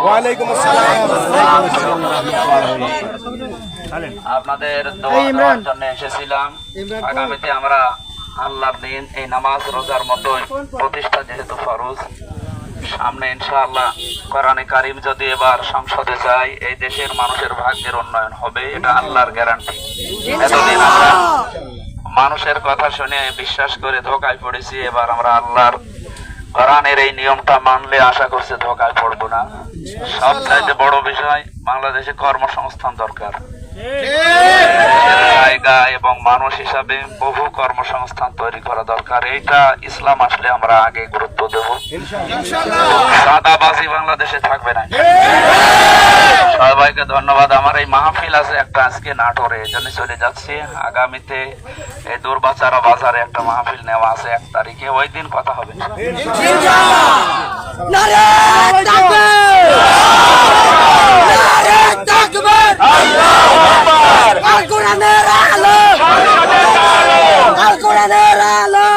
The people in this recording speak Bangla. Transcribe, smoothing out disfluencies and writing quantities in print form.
ওয়ালাইকুম আসসালাম। আপনাদের দোয়া দেওয়ার জন্য এসেছিলাম। আগামীতে আমরা আল্লাহর দিন এই নামাজ রোজার মতো প্রতিষ্ঠা যেহেতু ফরজ, সামনে ইনশাআল্লাহ কোরআনে কারিম যদি এবার সংসদে যায় এই দেশের মানুষের ভাগ্যের উন্নয়ন হবে, এটা আল্লাহর গ্যারান্টি। এতদিন আমরা মানুষের কথা শুনে বিশ্বাস করে ধোকায় পড়েছি, এবার আমরা আল্লাহর কোরআনের এই নিয়মটা মানলে আশা করছি ধোকায় পড়বো না। সবচাইতে বড় বিষয়, বাংলাদেশে কর্মসংস্থান দরকার। জায়গা এবং মানুষ হিসাবে বহু কর্মসংস্থান তৈরি করা দরকার। এইটা ইসলাম আসলে আমরা আগে গুরুত্ব দেব। সাদাবাজি বাংলাদেশে থাকবে না। সবাইকে ধন্যবাদ। আমার এই মাহফিল আছে একটা আজকে নাটোরে, এই জন্য চলে যাচ্ছি। আগামীতে এই দুর্বাচারা বাজারে একটা মাহফিল নেওয়া আছে 1 তারিখে, ওই দিন কথা হবে। কোরআনের আলো